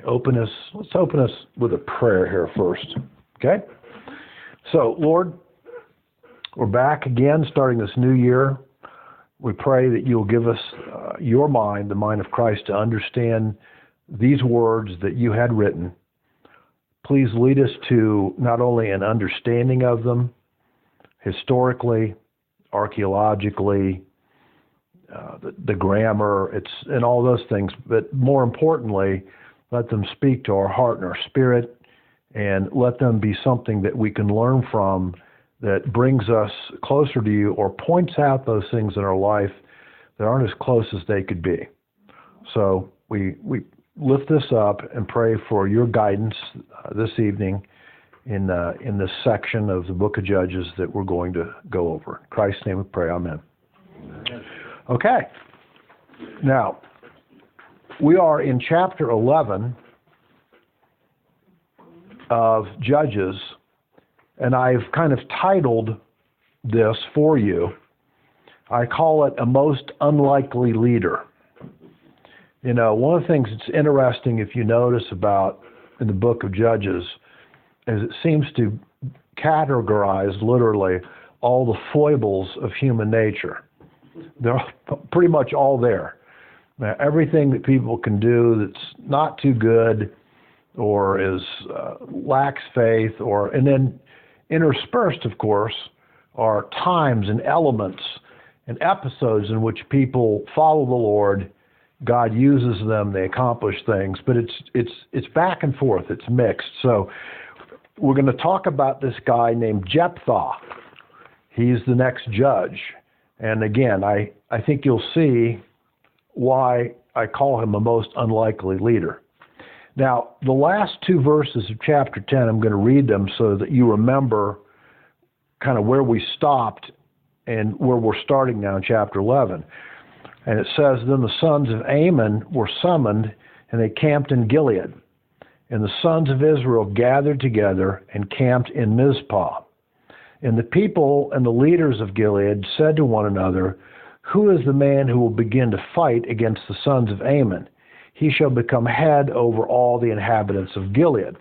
Let's open us with a prayer here first. Okay? So, Lord, we're back again starting this new year. We pray that you'll give us your mind, the mind of Christ, to understand these words that you had written. Please lead us to not only an understanding of them historically, archaeologically, the grammar, and all those things, but more importantly, let them speak to our heart and our spirit, and let them be something that we can learn from that brings us closer to you or points out those things in our life that aren't as close as they could be. So we lift this up and pray for your guidance this evening in this section of the book of Judges that we're going to go over. In Christ's name we pray, amen. Okay. Now, we are in chapter 11 of Judges, and I've kind of titled this for you. I call it A Most Unlikely Leader. You know, one of the things that's interesting, if you notice about in the book of Judges, is it seems to categorize literally all the foibles of human nature. They're pretty much all there. Now, everything that people can do that's not too good or is lacks faith, and then interspersed, of course, are times and elements and episodes in which people follow the Lord. God uses them, they accomplish things, but it's back and forth, it's mixed. So we're going to talk about this guy named Jephthah. He's the next judge. And again, I think you'll see why I call him a most unlikely leader. Now, the last two verses of chapter 10, I'm going to read them so that you remember kind of where we stopped and where we're starting now in chapter 11. And it says, Then the sons of Ammon were summoned, and they camped in Gilead. And the sons of Israel gathered together and camped in Mizpah. And the people and the leaders of Gilead said to one another, Who is the man who will begin to fight against the sons of Ammon? He shall become head over all the inhabitants of Gilead.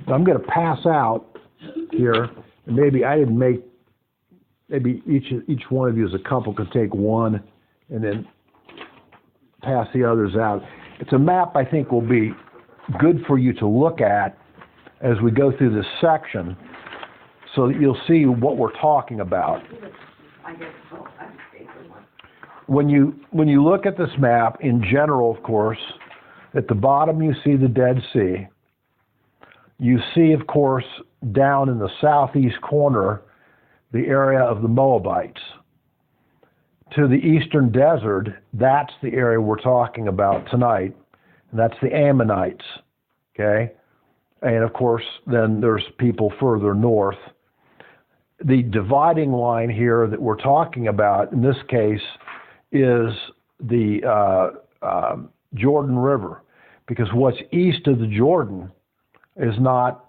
Now, I'm going to pass out here, and maybe each one of you as a couple can take one and then pass the others out. It's a map I think will be good for you to look at as we go through this section, so that you'll see what we're talking about. When you look at this map, in general, of course, at the bottom you see the Dead Sea. You see, of course, down in the southeast corner, the area of the Moabites. To the eastern desert, that's the area we're talking about tonight, and that's the Ammonites, okay? And, of course, then there's people further north. The dividing line here that we're talking about in this case is the Jordan River, because what's east of the Jordan is not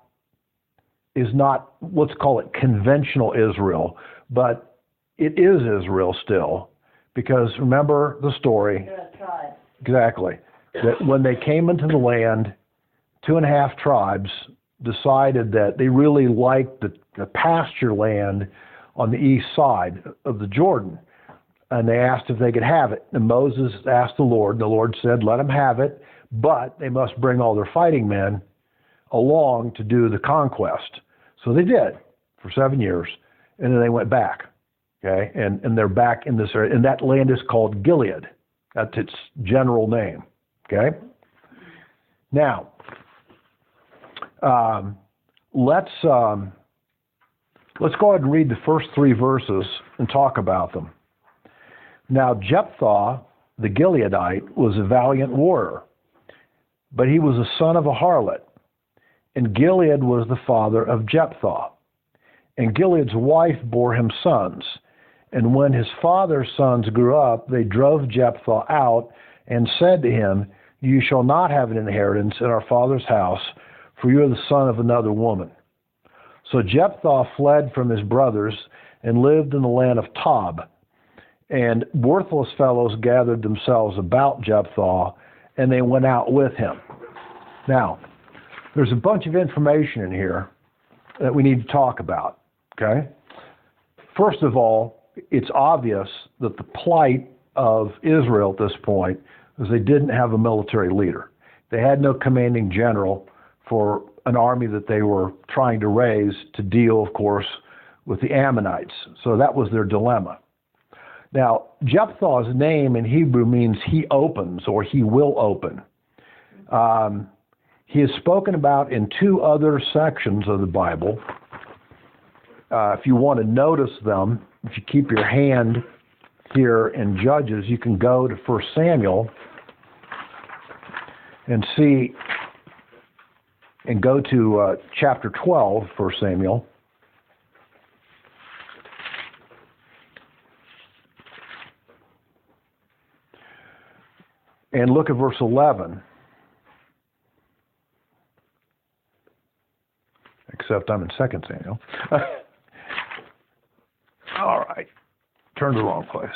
let's call it conventional Israel, but it is Israel still, because remember the story. Exactly. That when they came into the land, 2.5 tribes decided that they really liked the pasture land on the east side of the Jordan. And they asked if they could have it. And Moses asked the Lord, and the Lord said, let them have it, but they must bring all their fighting men along to do the conquest. So they did for 7 years, and then they went back. Okay, and they're back in this area, and that land is called Gilead. That's its general name. Okay. Now, let's go ahead and read the first 3 verses and talk about them. Now, Jephthah, the Gileadite, was a valiant warrior, but he was the son of a harlot, and Gilead was the father of Jephthah. And Gilead's wife bore him sons. And when his father's sons grew up, they drove Jephthah out and said to him, You shall not have an inheritance in our father's house, for you are the son of another woman. So Jephthah fled from his brothers and lived in the land of Tob. And worthless fellows gathered themselves about Jephthah, and they went out with him. Now, there's a bunch of information in here that we need to talk about, okay? First of all, it's obvious that the plight of Israel at this point is they didn't have a military leader. They had no commanding general for an army that they were trying to raise to deal, of course, with the Ammonites. So that was their dilemma. Now, Jephthah's name in Hebrew means he opens or he will open. He is spoken about in two other sections of the Bible. If you want to notice them, if you keep your hand here in Judges, you can go to 1 Samuel and see, and go to chapter 12, 1 Samuel. And look at verse 11. Except I'm in 2 Samuel. All right. Turn to the wrong place.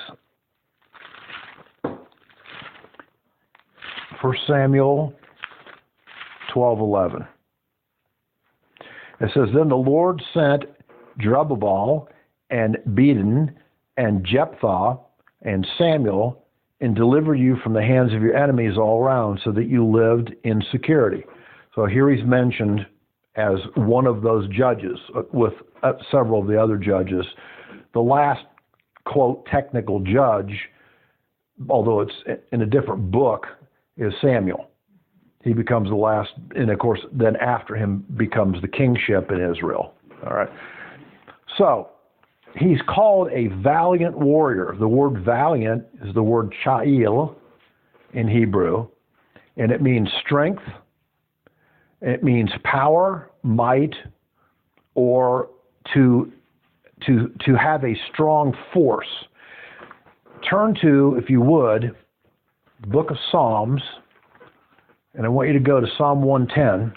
1 Samuel 12:11. It says, Then the Lord sent Jerubbaal and Bedan and Jephthah and Samuel and delivered you from the hands of your enemies all around so that you lived in security. So here he's mentioned as one of those judges with several of the other judges. The last, quote, technical judge, although it's in a different book, is Samuel. He becomes the last, and of course, then after him becomes the kingship in Israel. All right. So, he's called a valiant warrior. The word valiant is the word cha'il in Hebrew, and it means strength, it means power, might, or to have a strong force. Turn to, if you would, the book of Psalms, and I want you to go to Psalm 110.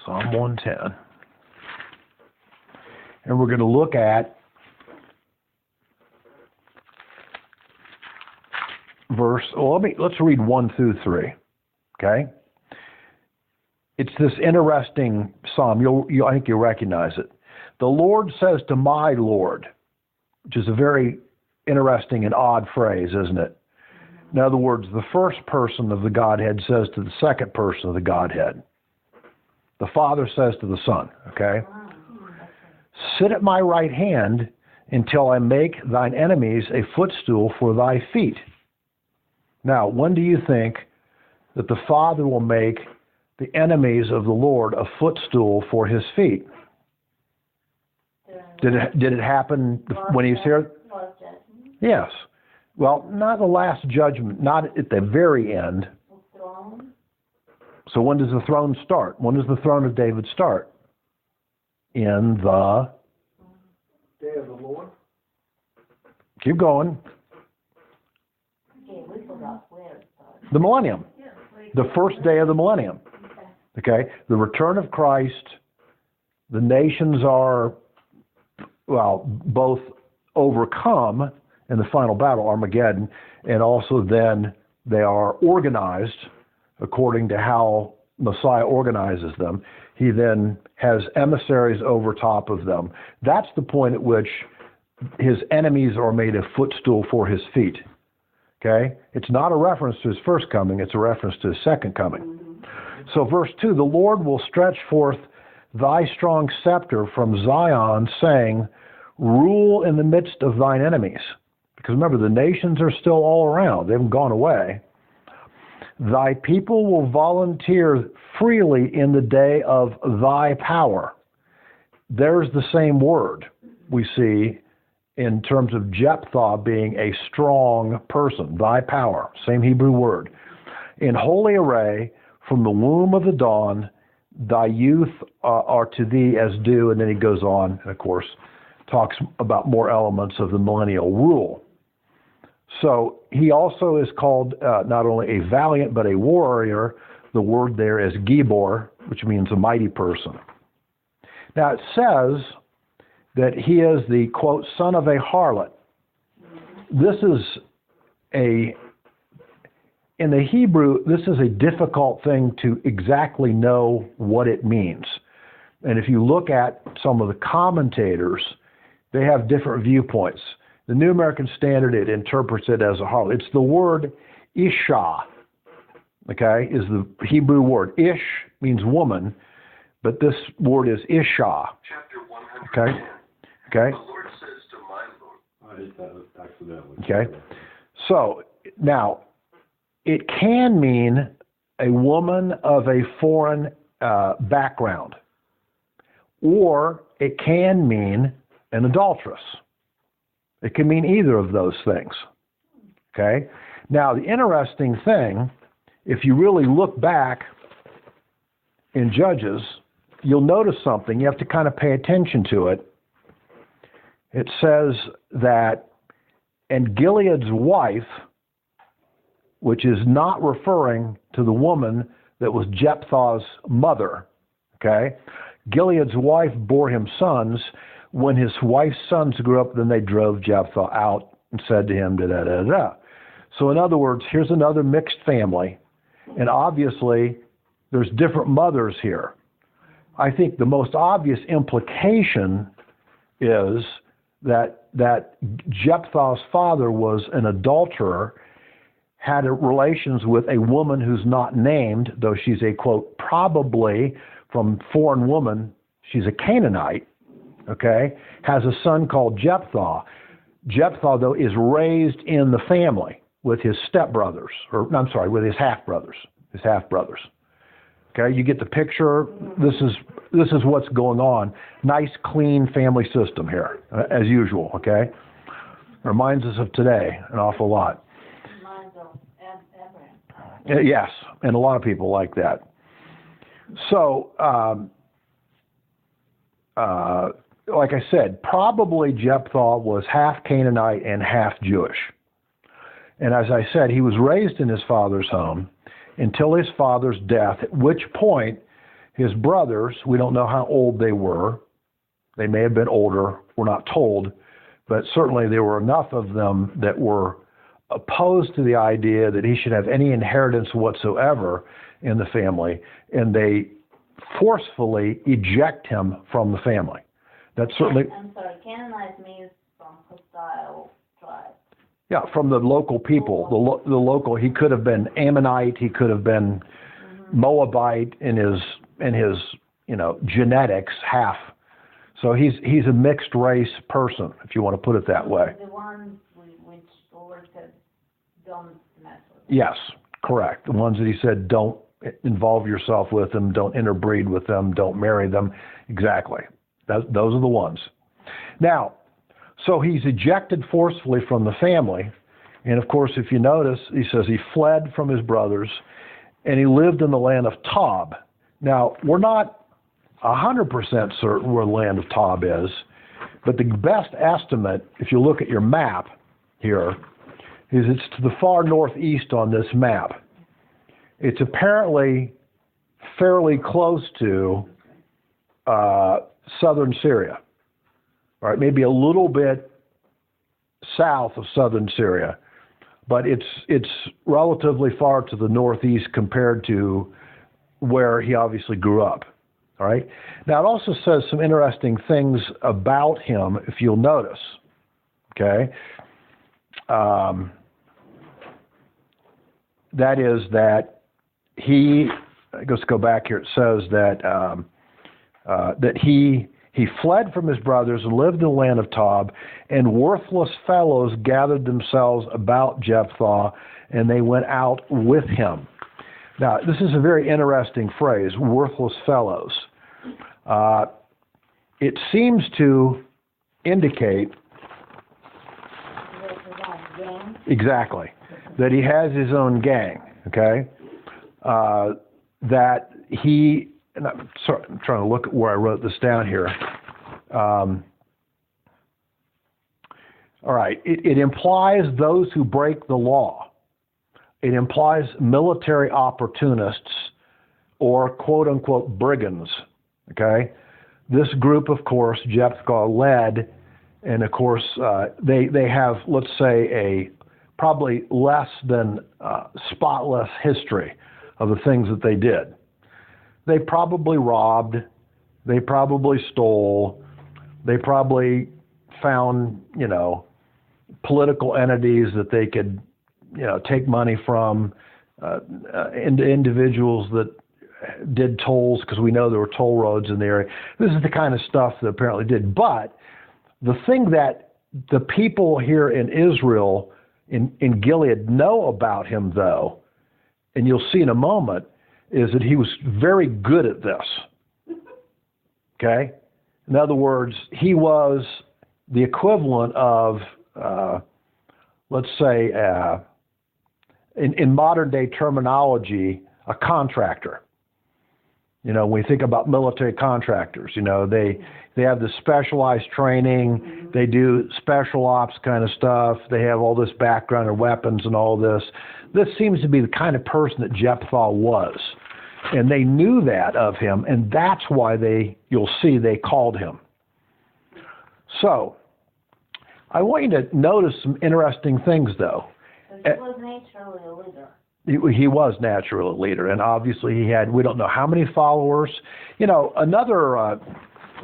Psalm 110. And we're going to look at let's read 1 through 3. Okay? It's this interesting psalm. I think you'll recognize it. The Lord says to my Lord, which is a very interesting and odd phrase, isn't it? In other words, the first person of the Godhead says to the second person of the Godhead. The Father says to the Son, okay? Sit at my right hand until I make thine enemies a footstool for thy feet. Now, when do you think that the Father will make the enemies of the Lord a footstool for his feet? Did it happen when he was here? Yes. Well, not the last judgment, not at the very end. So when does the throne start? When does the throne of David start? In the day of the Lord. Keep going. Okay, we forgot where it started. The millennium. The first day of the millennium. Okay? The return of Christ. The nations are, both overcome in the final battle, Armageddon, and also then they are organized according to how Messiah organizes them. He then has emissaries over top of them. That's the point at which his enemies are made a footstool for his feet. Okay? It's not a reference to his first coming, it's a reference to his second coming. So verse 2, the Lord will stretch forth thy strong scepter from Zion, saying, rule in the midst of thine enemies. Because remember, the nations are still all around. They haven't gone away. Thy people will volunteer freely in the day of thy power. There's the same word we see in terms of Jephthah being a strong person, thy power, same Hebrew word. In holy array, from the womb of the dawn, thy youth are to thee as dew, and then he goes on, and of course, talks about more elements of the millennial rule. So he also is called not only a valiant, but a warrior. The word there is Gibor, which means a mighty person. Now it says that he is the, quote, son of a harlot. this is in the Hebrew, this is a difficult thing to exactly know what it means. And if you look at some of the commentators, they have different viewpoints. The New American Standard, it interprets it as a harlot. It's the word Isha, okay, is the Hebrew word. Ish means woman, but this word is Isha. Chapter 100. Okay? Okay? The Lord says to my Lord. Accidentally. Okay? So, now, it can mean a woman of a foreign background, or it can mean an adulteress. It can mean either of those things. Okay? Now, the interesting thing, if you really look back in Judges, you'll notice something. You have to kind of pay attention to it. It says that, and Gilead's wife, which is not referring to the woman that was Jephthah's mother, okay? Gilead's wife bore him sons. When his wife's sons grew up, then they drove Jephthah out and said to him, da-da-da-da. So in other words, here's another mixed family, and obviously there's different mothers here. I think the most obvious implication is that Jephthah's father was an adulterer, had relations with a woman who's not named, though she's a, quote, probably from foreign woman, she's a Canaanite, okay, has a son called Jephthah. Jephthah, though, is raised in the family with his stepbrothers, or I'm sorry, with his half-brothers. Okay, you get the picture. This is what's going on. Nice, clean family system here, as usual, okay? Reminds us of today an awful lot. Reminds of Abraham. Yes, and a lot of people like that. So, like I said, probably Jephthah was half Canaanite and half Jewish. And as I said, he was raised in his father's home until his father's death, at which point his brothers, we don't know how old they were. They may have been older, we're not told, but certainly there were enough of them that were opposed to the idea that he should have any inheritance whatsoever in the family, and they forcefully eject him from the family. That's certainly... I'm sorry, Canaanite means from hostile tribe. Yeah, from the local people, the local. He could have been Ammonite. He could have been Moabite in his genetics, half. So he's a mixed race person, if you want to put it that way. The ones which the Lord said, don't mess with. Yes, correct. The ones that he said, don't involve yourself with them, don't interbreed with them, don't marry them. Exactly. Those are the ones. Now, so he's ejected forcefully from the family. And of course, if you notice, he says he fled from his brothers and he lived in the land of Tob. Now, we're not 100% certain where the land of Tob is, but the best estimate, if you look at your map here, is it's to the far northeast on this map. It's apparently fairly close to southern Syria. All right, maybe a little bit south of southern Syria, but it's relatively far to the northeast compared to where he obviously grew up. All right. Now it also says some interesting things about him, if you'll notice. Okay. That is that he. Let's go back here. It says that that he fled from his brothers and lived in the land of Tob, and worthless fellows gathered themselves about Jephthah, and they went out with him. Now, this is a very interesting phrase, worthless fellows. It seems to indicate exactly that he has his own gang, okay? That he... And I'm trying to look at where I wrote this down here. All right. It implies those who break the law. It implies military opportunists or quote-unquote brigands. Okay? This group, of course, Jephthah led And of course, they have, let's say, a probably less than spotless history of the things that they did. They probably robbed, they probably stole, they probably found, political entities that they could, take money from, individuals that did tolls, because we know there were toll roads in the area. This is the kind of stuff that apparently did. But the thing that the people here in Israel, in Gilead, know about him, though, and you'll see in a moment, is that he was very good at this. Okay? In other words, he was the equivalent of, let's say, in modern day terminology, a contractor. When we think about military contractors, they have the specialized training, they do special ops kind of stuff, they have all this background in weapons and all this. This seems to be the kind of person that Jephthah was. And they knew that of him, and that's why you'll see they called him. So, I want you to notice some interesting things, though. He was naturally a leader. He was naturally a leader, and obviously he had, we don't know how many followers. Another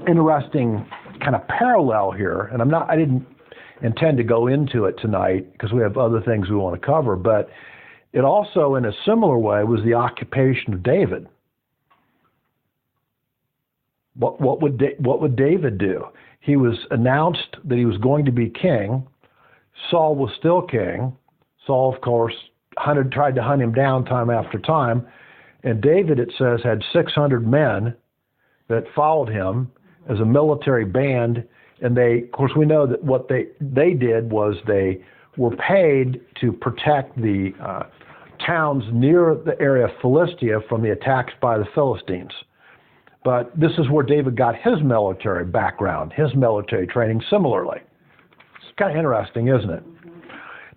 interesting kind of parallel here, and I didn't intend to go into it tonight because we have other things we want to cover, but it also, in a similar way, was the occupation of David. What would David do? He was announced that he was going to be king. Saul was still king. Saul, of course, tried to hunt him down time after time. And David, it says, had 600 men that followed him as a military band. And of course, we know that what they did was they were paid to protect the towns near the area of Philistia from the attacks by the Philistines. But this is where David got his military background, his military training similarly. It's kind of interesting, isn't it?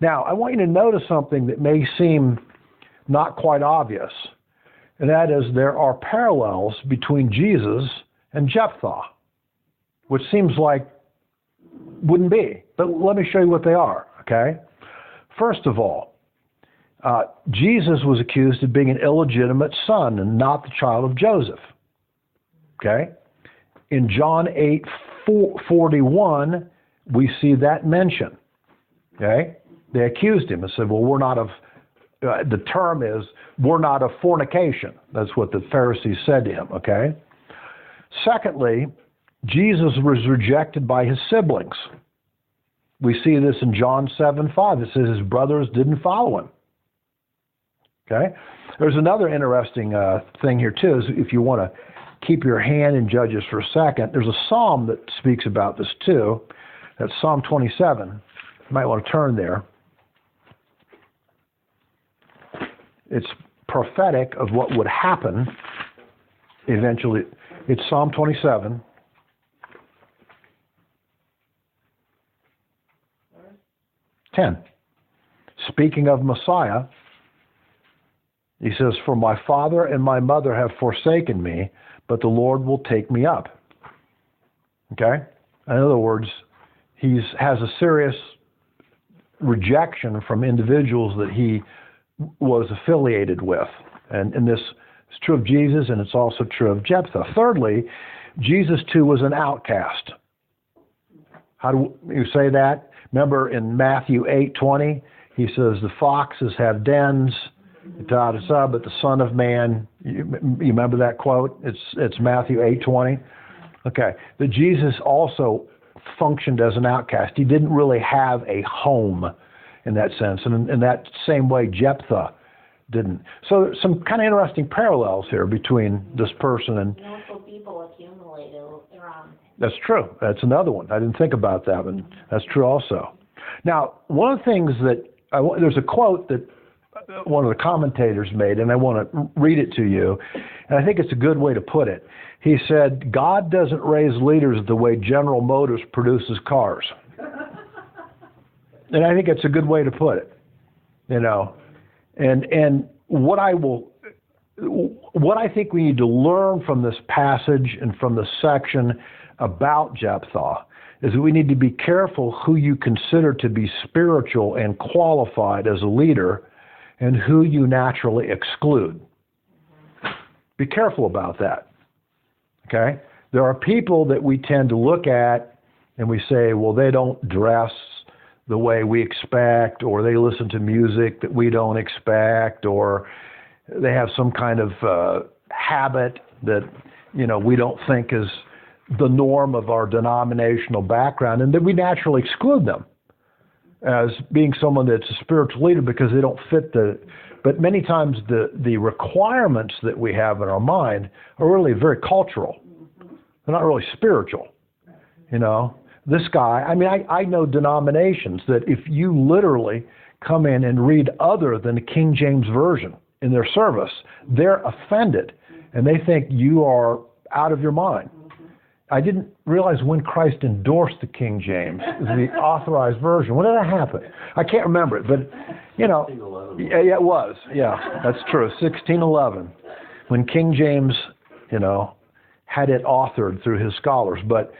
Now, I want you to notice something that may seem not quite obvious, and that is there are parallels between Jesus and Jephthah, which seems like wouldn't be. But let me show you what they are, okay? First of all, Jesus was accused of being an illegitimate son and not the child of Joseph. Okay? In John 8:41, we see that mention. Okay? They accused him and said, well, we're not of, the term is, we're not of fornication. That's what the Pharisees said to him. Okay? Secondly, Jesus was rejected by his siblings. We see this in John 7:5. It says his brothers didn't follow him. Okay? There's another interesting thing here, too, is if you want to keep your hand in Judges for a second, there's a psalm that speaks about this, too. That's Psalm 27. You might want to turn there. It's prophetic of what would happen eventually. It's Psalm 27. Speaking of Messiah, he says, for my father and my mother have forsaken me, but the Lord will take me up. Okay? In other words, he has a serious rejection from individuals that he was affiliated with. And this is true of Jesus, and it's also true of Jephthah. Thirdly, Jesus, too, was an outcast. How do you say that? Remember in Matthew 8:20, he says, the foxes have dens, but the Son of Man, you remember that quote? It's Matthew 8:20. Okay, that Jesus also functioned as an outcast. He didn't really have a home in that sense, and in that same way, Jephthah didn't. So some kind of interesting parallels here between this person and. Also, people accumulated around. That's true. That's another one. I didn't think about that, but that's true also. Now, one of the things that there's a quote that one of the commentators made, and I want to read it to you, and I think it's a good way to put it. He said, God doesn't raise leaders the way General Motors produces cars. And I think it's a good way to put it, And what I think we need to learn from this passage and from this section about Jephthah is that we need to be careful who you consider to be spiritual and qualified as a leader and who you naturally exclude. Be careful about that. Okay? There are people that we tend to look at and we say, well, they don't dress the way we expect, or they listen to music that we don't expect, or they have some kind of habit that, we don't think is the norm of our denominational background, and then we naturally exclude them as being someone that's a spiritual leader because they don't fit but many times the requirements that we have in our mind are really very cultural. They're not really spiritual. This guy, I know denominations that if you literally come in and read other than the King James Version in their service, they're offended and they think you are out of your mind. I didn't realize when Christ endorsed the King James as the authorized version. When did that happen? I can't remember it, but, 1611. Yeah, it was. Yeah, that's true. 1611, when King James, had it authored through his scholars. But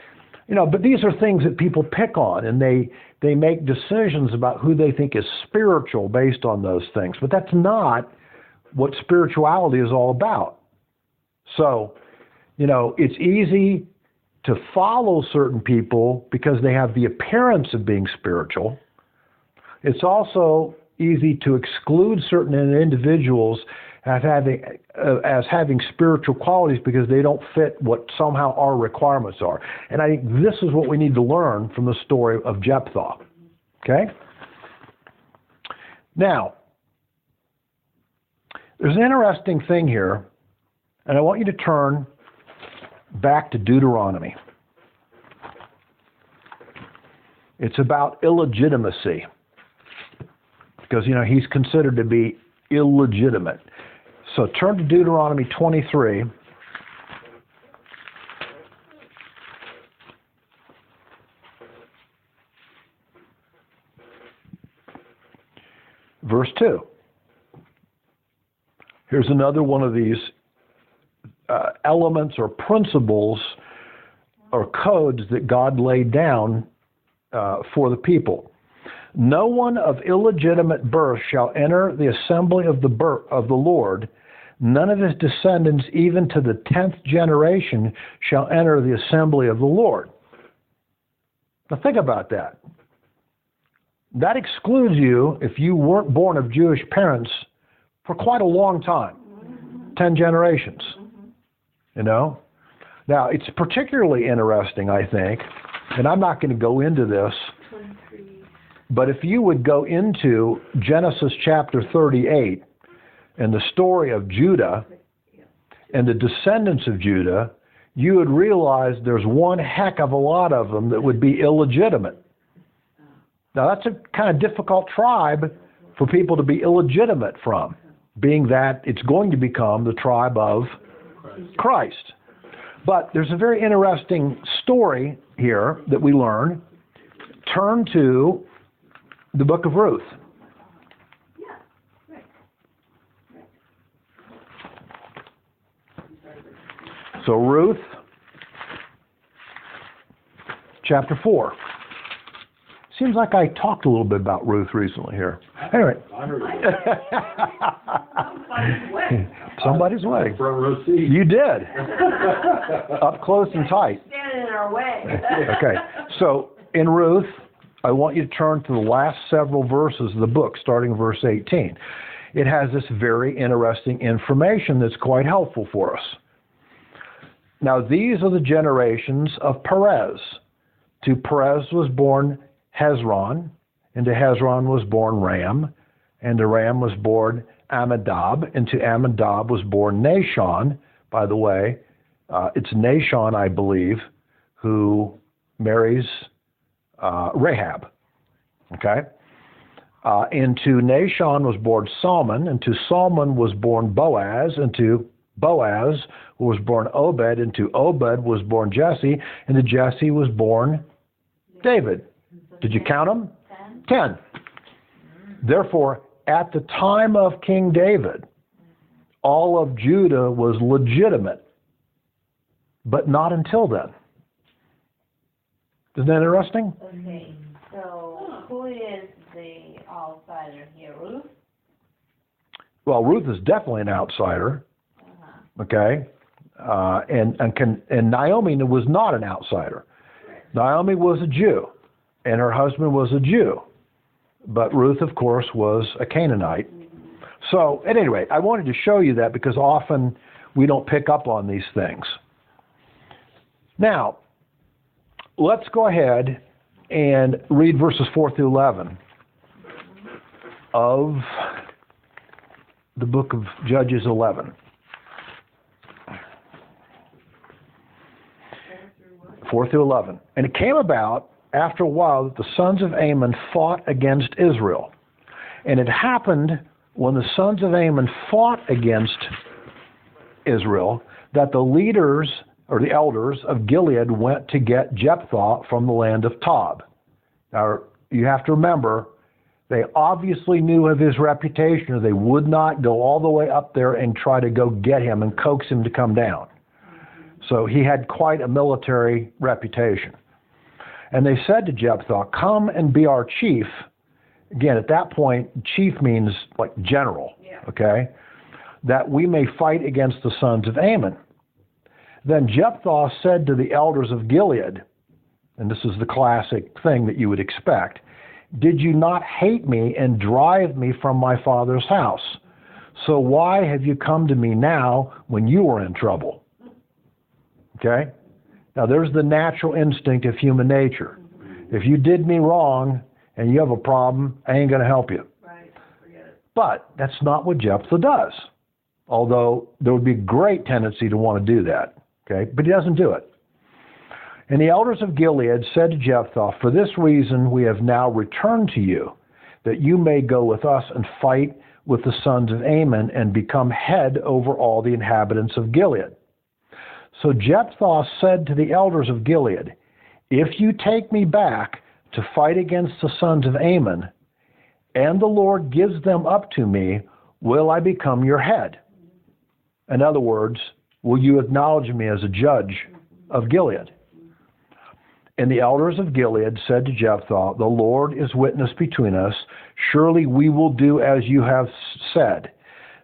these are things that people pick on, and they make decisions about who they think is spiritual based on those things. But that's not what spirituality is all about. So, it's easy to follow certain people because they have the appearance of being spiritual. It's also easy to exclude certain individuals as having spiritual qualities because they don't fit what somehow our requirements are. And I think this is what we need to learn from the story of Jephthah. Okay? Now, there's an interesting thing here, and I want you to turn back to Deuteronomy. It's about illegitimacy because, he's considered to be illegitimate. So turn to Deuteronomy 23. Verse 2. Here's another one of these elements or principles or codes that God laid down for the people. No one of illegitimate birth shall enter the assembly of the Lord. None of his descendants, even to the 10th generation, shall enter the assembly of the Lord. Now think about that. That excludes you if you weren't born of Jewish parents for quite a long time, 10 generations. Now it's particularly interesting, I think, and I'm not going to go into this, but if you would go into Genesis chapter 38 and the story of Judah and the descendants of Judah, you would realize there's one heck of a lot of them that would be illegitimate. Now that's a kind of difficult tribe for people to be illegitimate from, being that it's going to become the tribe of Christ. But there's a very interesting story here that we learn. Turn to the book of Ruth. So Ruth, chapter 4. Seems like I talked a little bit about Ruth recently here. Anyway. I heard it. Somebody's wedding. Front row seat. You did. Up close and tight. Standing in our way. Okay. So in Ruth, I want you to turn to the last several verses of the book, starting verse 18. It has this very interesting information that's quite helpful for us. Now, these are the generations of Perez. To Perez was born Hezron, and to Hezron was born Ram, and to Ram was born Amminadab, and to Amminadab was born Nahshon. By the way, it's Nahshon, I believe, who marries Rahab. Okay? And to Nahshon was born Salmon, and to Salmon was born Boaz, and to Boaz was born Obed, and to Obed was born Jesse, and to Jesse was born David. Did you count them? 10. Therefore, at the time of King David, all of Judah was legitimate, but not until then. Isn't that interesting? Okay, so who is the outsider here, Ruth? Well, Ruth is definitely an outsider, okay? And Naomi was not an outsider. Naomi was a Jew, and her husband was a Jew. But Ruth, of course, was a Canaanite. So, at any rate, I wanted to show you that because often we don't pick up on these things. Now, let's go ahead and read verses 4 through 11 of the book of Judges 11. 4 through 11. And it came about after a while that the sons of Ammon fought against Israel. And it happened when the sons of Ammon fought against Israel that the leaders or the elders of Gilead went to get Jephthah from the land of Tob. Now, you have to remember, they obviously knew of his reputation, or they would not go all the way up there and try to go get him and coax him to come down. So he had quite a military reputation. And they said to Jephthah, "Come and be our chief." Again, at that point, chief means like general, okay? "That we may fight against the sons of Ammon." Then Jephthah said to the elders of Gilead, and this is the classic thing that you would expect, "Did you not hate me and drive me from my father's house? So why have you come to me now when you are in trouble?" Okay? Now there's the natural instinct of human nature. If you did me wrong and you have a problem, I ain't going to help you. Right, forget it. But that's not what Jephthah does. Although there would be a great tendency to want to do that. Okay? But he doesn't do it. And the elders of Gilead said to Jephthah, "For this reason we have now returned to you, that you may go with us and fight with the sons of Ammon and become head over all the inhabitants of Gilead." So Jephthah said to the elders of Gilead, "If you take me back to fight against the sons of Ammon, and the Lord gives them up to me, will I become your head?" In other words, will you acknowledge me as a judge of Gilead? And the elders of Gilead said to Jephthah, "The Lord is witness between us. Surely we will do as you have said."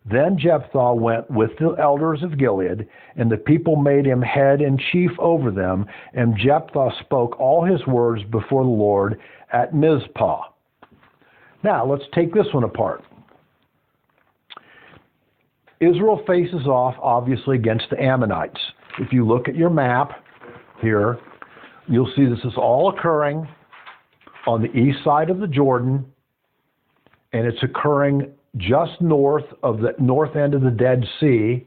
Then Jephthah went with the elders of Gilead, and the people made him head and chief over them, and Jephthah spoke all his words before the Lord at Mizpah. Now, let's take this one apart. Israel faces off, obviously, against the Ammonites. If you look at your map here, you'll see this is all occurring on the east side of the Jordan, and it's occurring just north of the north end of the Dead Sea,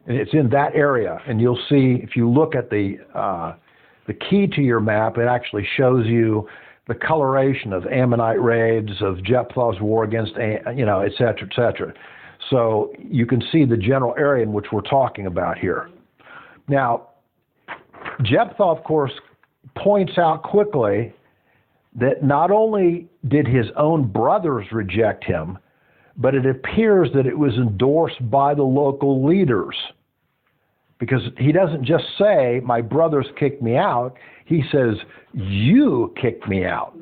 and it's in that area. And you'll see, if you look at the key to your map, it actually shows you the coloration of Ammonite raids, of Jephthah's war against, et cetera, et cetera. So you can see the general area in which we're talking about here. Now, Jephthah, of course, points out quickly that not only did his own brothers reject him, but it appears that it was endorsed by the local leaders. Because he doesn't just say, "My brothers kicked me out." He says, "You kicked me out."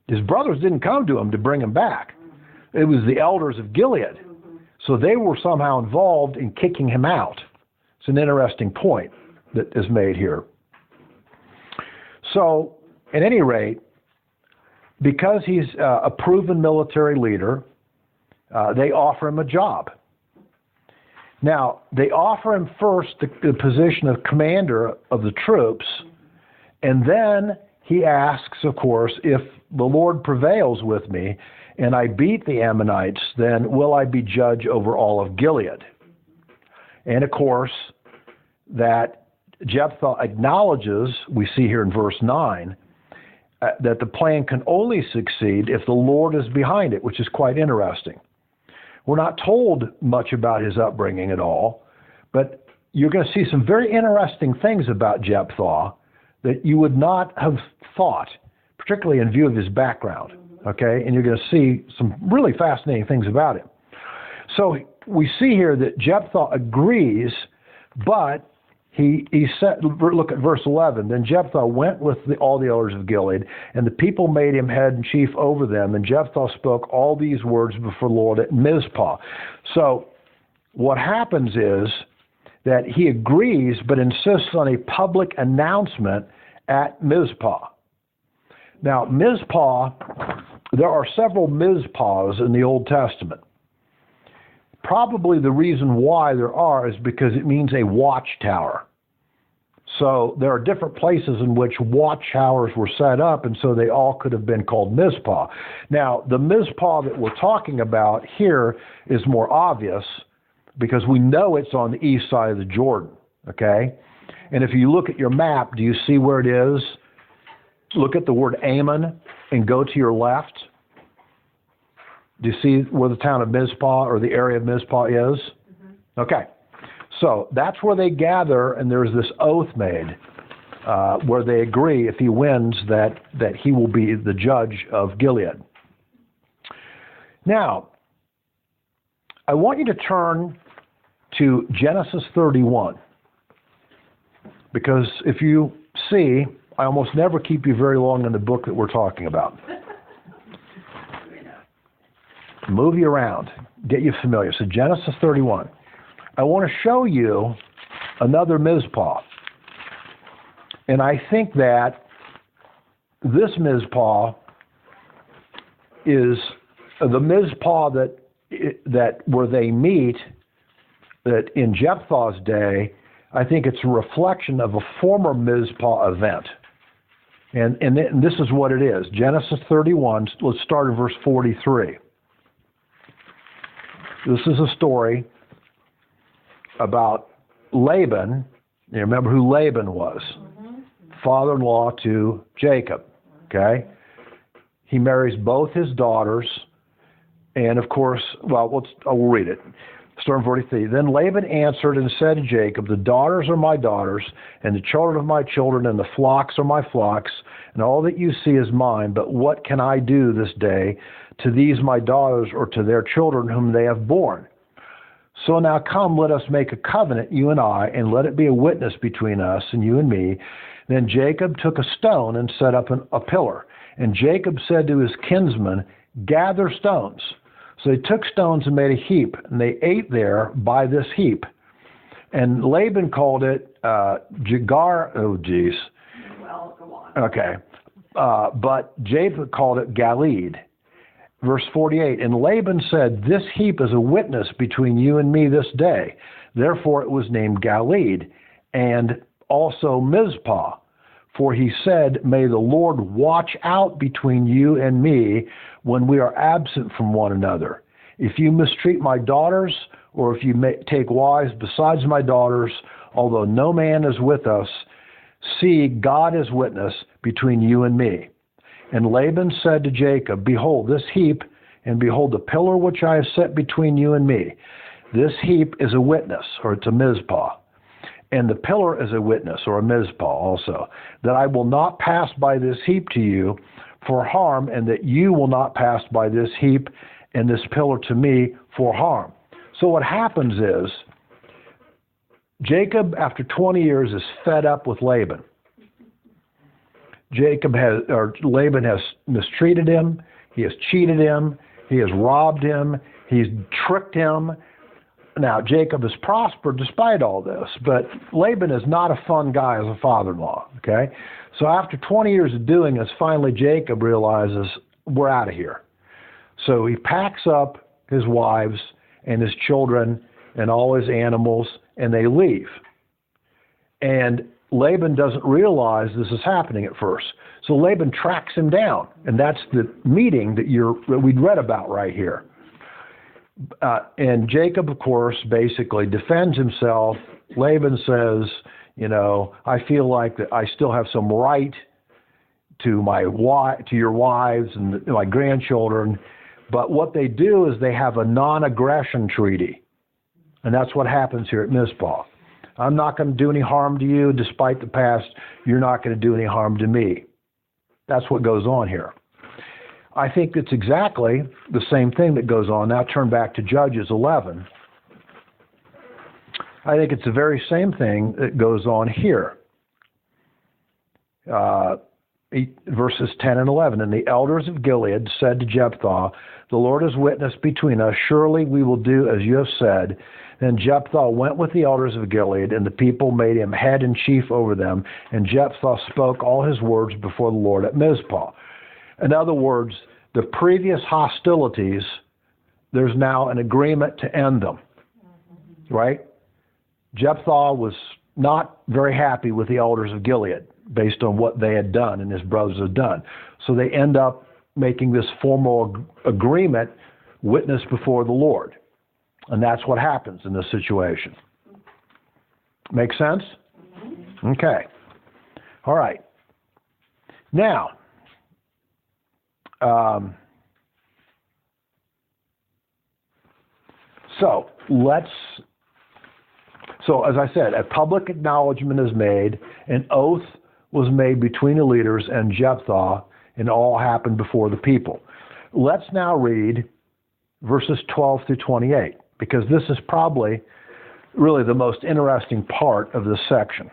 His brothers didn't come to him to bring him back. It was the elders of Gilead. So they were somehow involved in kicking him out. It's an interesting point that is made here. So, at any rate, because he's a proven military leader, they offer him a job. Now, they offer him first the position of commander of the troops, and then he asks, of course, "If the Lord prevails with me and I beat the Ammonites, then will I be judge over all of Gilead?" And, of course, that Jephthah acknowledges, we see here in verse 9, that the plan can only succeed if the Lord is behind it, which is quite interesting. We're not told much about his upbringing at all, but you're going to see some very interesting things about Jephthah that you would not have thought, particularly in view of his background, okay? And you're going to see some really fascinating things about him. So we see here that Jephthah agrees, but he said, look at verse 11. Then Jephthah went with all the elders of Gilead, and the people made him head and chief over them. And Jephthah spoke all these words before the Lord at Mizpah. So what happens is that he agrees, but insists on a public announcement at Mizpah. Now, Mizpah, there are several Mizpahs in the Old Testament. Probably the reason why there are is because it means a watchtower. So there are different places in which watchtowers were set up, and so they all could have been called Mizpah. Now, the Mizpah that we're talking about here is more obvious because we know it's on the east side of the Jordan, okay? And if you look at your map, do you see where it is? Look at the word Ammon and go to your left. Do you see where the town of Mizpah or the area of Mizpah is? Mm-hmm. Okay. So that's where they gather, and there's this oath made where they agree if he wins that he will be the judge of Gilead. Now, I want you to turn to Genesis 31 because if you see, I almost never keep you very long in the book that we're talking about. Move you around, get you familiar. So Genesis 31. I want to show you another Mizpah. And I think that this Mizpah is the Mizpah that where they meet that in Jephthah's day. I think it's a reflection of a former Mizpah event. And this is what it is. Genesis 31, let's start in verse 43. This is a story about Laban. You remember who Laban was? Mm-hmm. Father-in-law to Jacob. Okay? He marries both his daughters. And of course, well, we'll read it. Start in 43. Then Laban answered and said to Jacob, the daughters are my daughters, and the children of my children, and the flocks are my flocks, and all that you see is mine. But what can I do this day to these my daughters or to their children whom they have borne? So now come, let us make a covenant, you and I, and let it be a witness between us and you and me. Then Jacob took a stone and set up a pillar. And Jacob said to his kinsmen, gather stones. So they took stones and made a heap, and they ate there by this heap. And Laban called it Jagar. Oh, geez. Well, go on. Okay. But Jacob called it Galeed. Verse 48, and Laban said, this heap is a witness between you and me this day. Therefore it was named Galeed, and also Mizpah. For he said, may the Lord watch out between you and me when we are absent from one another. If you mistreat my daughters, or if you take wives besides my daughters, although no man is with us, see, God is witness between you and me. And Laban said to Jacob, behold, this heap, and behold, the pillar which I have set between you and me. This heap is a witness, or it's a Mizpah. And the pillar is a witness, or a Mizpah also, that I will not pass by this heap to you for harm, and that you will not pass by this heap and this pillar to me for harm. So what happens is, Jacob, after 20 years, is fed up with Laban. Laban has mistreated him, he has cheated him, he has robbed him, he's tricked him. Now, Jacob has prospered despite all this, but Laban is not a fun guy as a father-in-law, okay? So after 20 years of doing this, finally Jacob realizes, we're out of here. So he packs up his wives and his children and all his animals, and they leave. And Laban doesn't realize this is happening at first. So Laban tracks him down, and that's the meeting that we'd read about right here. And Jacob, of course, basically defends himself. Laban says, I feel like that I still have some right to your wives and my grandchildren. But what they do is they have a non-aggression treaty. And that's what happens here at Mizpah. I'm not going to do any harm to you. Despite the past, you're not going to do any harm to me. That's what goes on here. I think it's exactly the same thing that goes on. Now turn back to Judges 11. I think it's the very same thing that goes on here. Verses 10 and 11. And the elders of Gilead said to Jephthah, the Lord is witness between us. Surely we will do as you have said. Then Jephthah went with the elders of Gilead, and the people made him head and chief over them. And Jephthah spoke all his words before the Lord at Mizpah. In other words, the previous hostilities, there's now an agreement to end them. Right? Jephthah was not very happy with the elders of Gilead based on what they had done and his brothers had done. So they end up making this formal agreement, witness before the Lord. And that's what happens in this situation. Make sense? Okay. All right. Now, so as I said, a public acknowledgement is made, an oath was made between the leaders and Jephthah, and all happened before the people. Let's now read verses 12 through 28, because this is probably really the most interesting part of this section.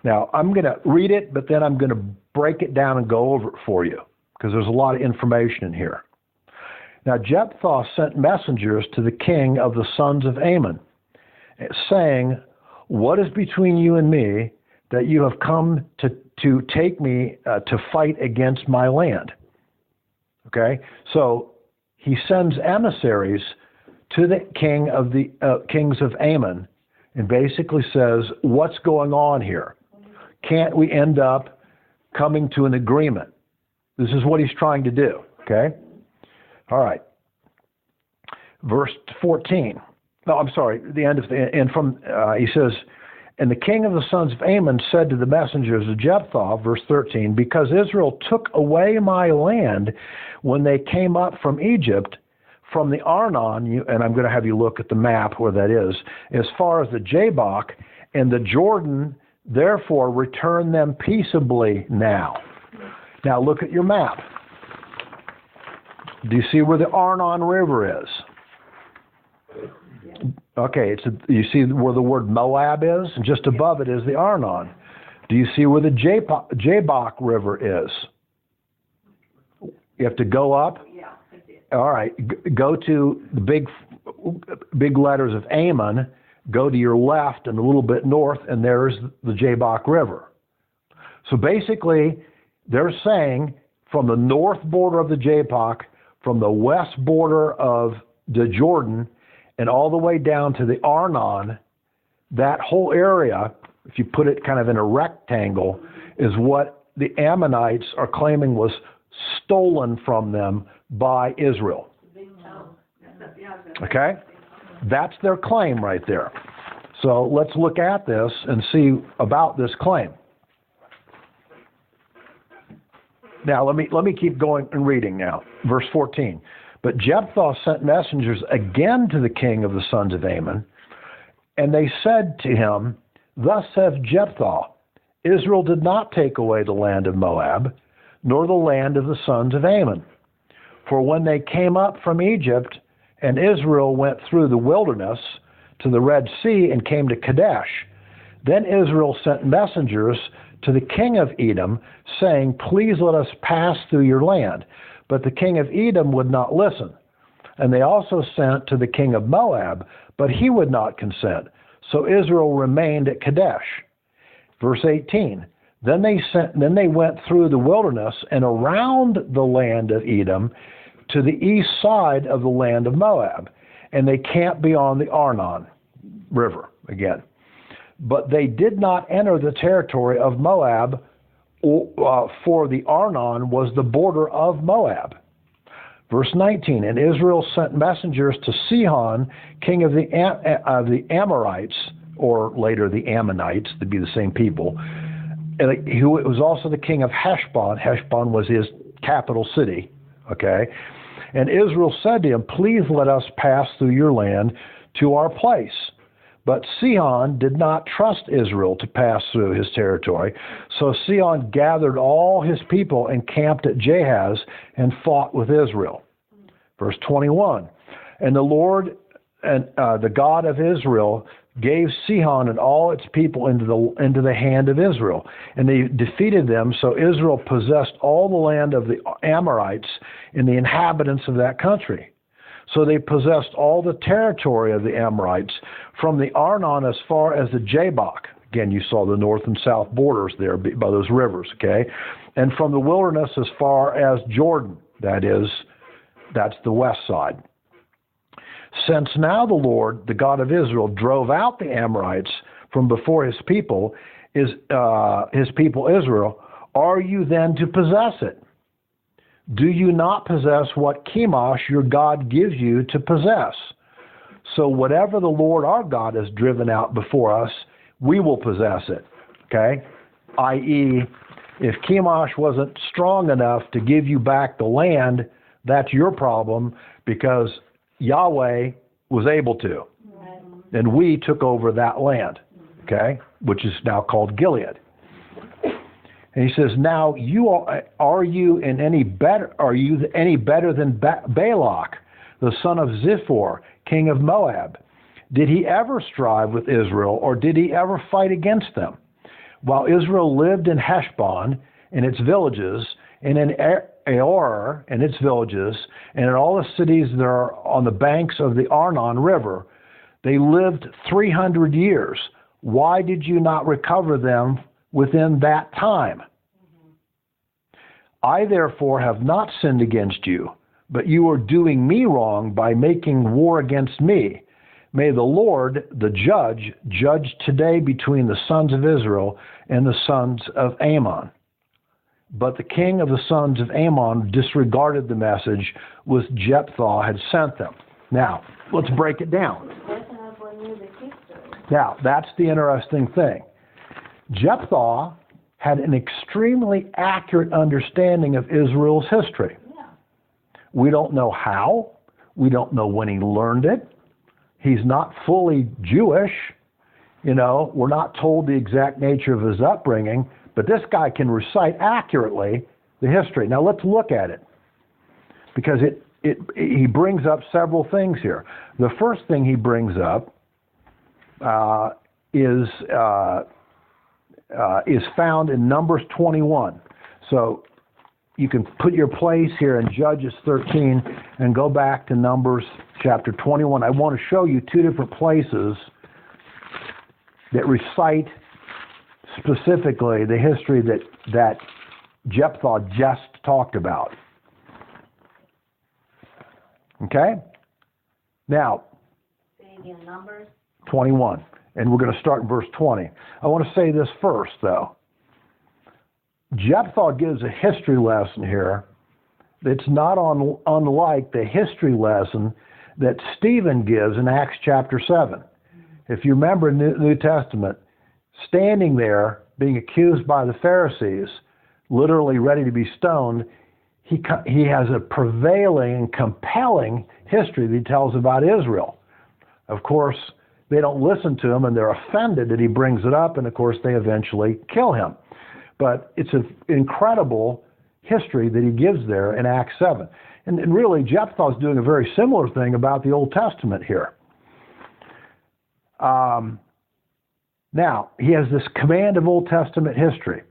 Now, I'm going to read it, but then I'm going to break it down and go over it for you, because there's a lot of information in here. Now, Jephthah sent messengers to the king of the sons of Ammon, saying, what is between you and me that you have come to take me to fight against my land? Okay, so he sends emissaries to the king of the kings of Ammon and basically says, what's going on here? Can't we end up coming to an agreement? This is what he's trying to do, okay? All right. Verse 14. No, I'm sorry, the end of he says, and the king of the sons of Ammon said to the messengers of Jephthah, verse 13, because Israel took away my land when they came up from Egypt, from the Arnon, and I'm going to have you look at the map where that is, as far as the Jabbok and the Jordan, therefore return them peaceably now. Now look at your map. Do you see where the Arnon River is? Okay, you see where the word Moab is? And just above it is the Arnon. Do you see where the Jabbok River is? You have to go up? Yeah, I did. All right, go to the big letters of Ammon, go to your left and a little bit north, and there's the Jabbok River. So basically, they're saying from the north border of the Jabbok, from the west border of the Jordan, and all the way down to the Arnon, that whole area, if you put it kind of in a rectangle, is what the Ammonites are claiming was stolen from them by Israel. Okay? That's their claim right there. So let's look at this and see about this claim. Now, let me keep going and reading now. Verse 14. But Jephthah sent messengers again to the king of the sons of Ammon, and they said to him, thus saith Jephthah, Israel did not take away the land of Moab, nor the land of the sons of Ammon. For when they came up from Egypt, and Israel went through the wilderness to the Red Sea and came to Kadesh, then Israel sent messengers to the king of Edom, saying, please let us pass through your land. But the king of Edom would not listen. And they also sent to the king of Moab, but he would not consent. So Israel remained at Kadesh. Verse 18. Then they went through the wilderness and around the land of Edom to the east side of the land of Moab. And they camped beyond the Arnon River again. But they did not enter the territory of Moab, for the Arnon was the border of Moab. Verse 19, and Israel sent messengers to Sihon, king of the Amorites, or later the Ammonites, to be the same people, who was also the king of Heshbon. Heshbon was his capital city, okay? And Israel said to him, please let us pass through your land to our place. But Sihon did not trust Israel to pass through his territory. So Sihon gathered all his people and camped at Jahaz and fought with Israel. Verse 21, and the Lord and the God of Israel gave Sihon and all its people into the hand of Israel. And they defeated them, so Israel possessed all the land of the Amorites and the inhabitants of that country. So they possessed all the territory of the Amorites from the Arnon as far as the Jabbok. Again, you saw the north and south borders there by those rivers, okay? And from the wilderness as far as Jordan, that's the west side. Since now the Lord, the God of Israel, drove out the Amorites from before his people Israel, are you then to possess it? Do you not possess what Chemosh your God gives you to possess? So whatever the Lord our God has driven out before us, we will possess it. Okay? I.e., if Chemosh wasn't strong enough to give you back the land, that's your problem, because Yahweh was able to. And we took over that land, okay, which is now called Gilead. And he says, now are you any better than Balak, the son of Ziphor, king of Moab? Did he ever strive with Israel, or did he ever fight against them? While Israel lived in Heshbon and its villages, and in Aor and its villages, and in all the cities that are on the banks of the Arnon River, they lived 300 years. Why did you not recover them within that time? I therefore have not sinned against you, but you are doing me wrong by making war against me. May the Lord, the judge today between the sons of Israel and the sons of Ammon. But the king of the sons of Ammon disregarded the message which Jephthah had sent them. Now, let's break it down. Now, that's the interesting thing. Jephthah had an extremely accurate understanding of Israel's history. We don't know how. We don't know when he learned it. He's not fully Jewish. We're not told the exact nature of his upbringing, but this guy can recite accurately the history. Now let's look at it, because he brings up several things here. The first thing he brings up is found in Numbers 21. So you can put your place here in Judges 13 and go back to Numbers chapter 21. I want to show you two different places that recite specifically the history that Jephthah just talked about. Okay? Now, Numbers 21, and we're going to start in verse 20. I want to say this first, though. Jephthah gives a history lesson here that's not unlike the history lesson that Stephen gives in Acts chapter 7. If you remember in the New Testament, standing there being accused by the Pharisees, literally ready to be stoned, he has a prevailing and compelling history that he tells about Israel. Of course, they don't listen to him, and they're offended that he brings it up, and of course they eventually kill him. But it's an incredible history that he gives there in Acts 7. And really, Jephthah is doing a very similar thing about the Old Testament here. Now, he has this command of Old Testament history.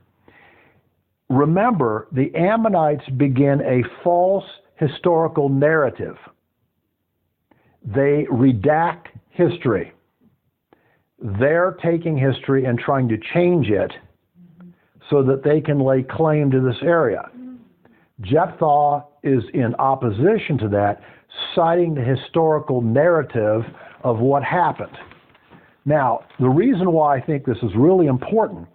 Remember, the Ammonites begin a false historical narrative. They redact history. They're taking history and trying to change it so that they can lay claim to this area. Jephthah is in opposition to that, citing the historical narrative of what happened. Now, the reason why I think this is really important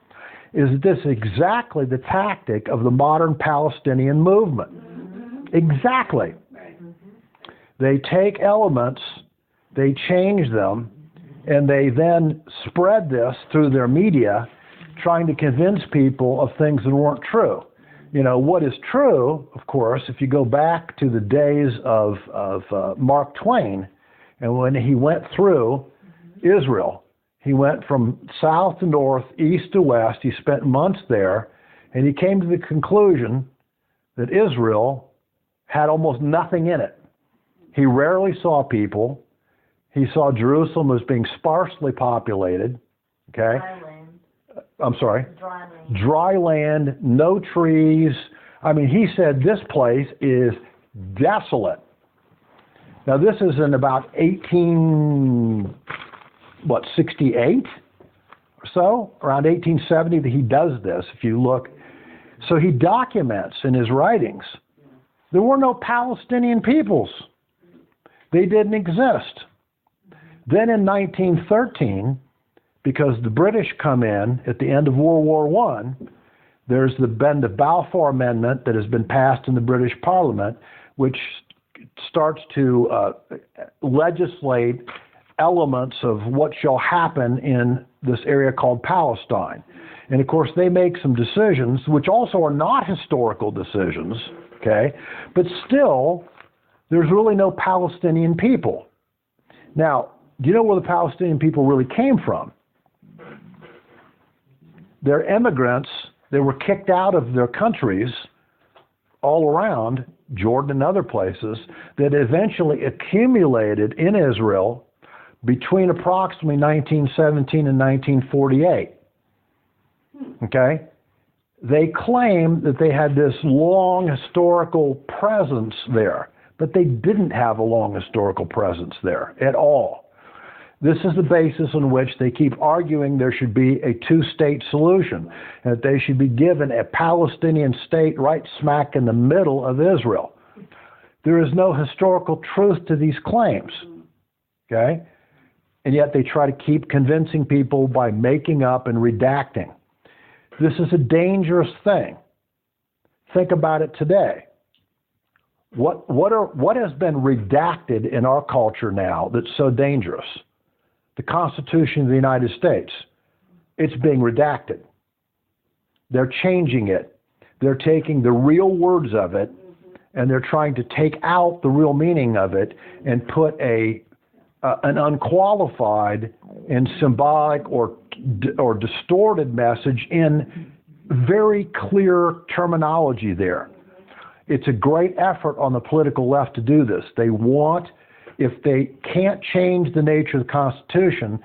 is that this is exactly the tactic of the modern Palestinian movement. Exactly. They take elements, they change them, and they then spread this through their media, trying to convince people of things that weren't true. What is true, of course, if you go back to the days of Mark Twain, and when he went through Israel, he went from south to north, east to west. He spent months there, and he came to the conclusion that Israel had almost nothing in it. He rarely saw people. He saw Jerusalem as being sparsely populated. Okay? Dry land. I'm sorry. Dry land. Dry land, no trees. I mean, he said this place is desolate. Now, this is in about 68 or so, around 1870 that he does this, if you look. So he documents in his writings, there were no Palestinian peoples. They didn't exist. Then in 1913, because the British come in at the end of World War I, there's the Bend of Balfour Amendment that has been passed in the British Parliament, which starts to legislate elements of what shall happen in this area called Palestine. And of course, they make some decisions, which also are not historical decisions, okay? But still, there's really no Palestinian people. Now, do you know where the Palestinian people really came from? They're immigrants. They were kicked out of their countries all around, Jordan and other places, that eventually accumulated in Israel between approximately 1917 and 1948. Okay? They claim that they had this long historical presence there, but they didn't have a long historical presence there at all. This is the basis on which they keep arguing there should be a two-state solution, and that they should be given a Palestinian state right smack in the middle of Israel. There is no historical truth to these claims, okay? And yet they try to keep convincing people by making up and redacting. This is a dangerous thing. Think about it today. What has been redacted in our culture now that's so dangerous? The Constitution of the United States. It's being redacted. They're changing it. They're taking the real words of it and they're trying to take out the real meaning of it and put an unqualified and symbolic or distorted message in very clear terminology there. It's a great effort on the political left to do this. They want, if they can't change the nature of the Constitution,